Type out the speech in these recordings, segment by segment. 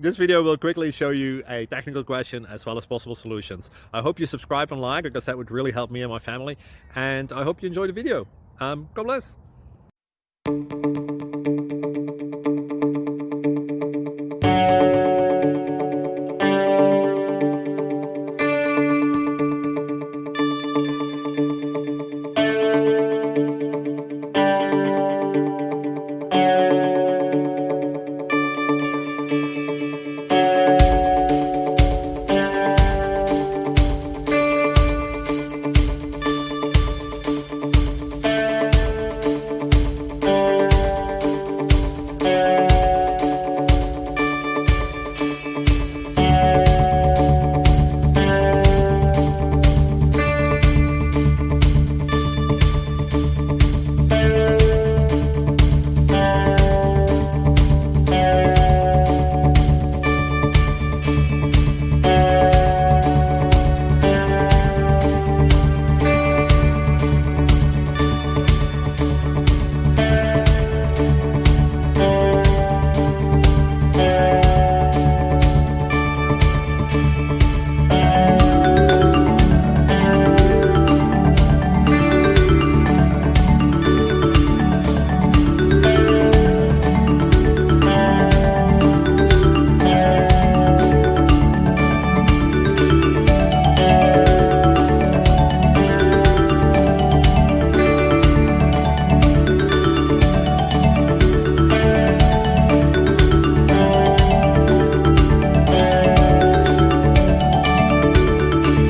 This video will quickly show you a technical question as well as possible solutions. I hope you subscribe and like, because that would really help me and my family. And I hope you enjoy the video. God bless.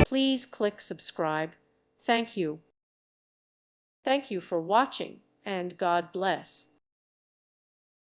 Please click subscribe. Thank you. Thank you for watching, and God bless.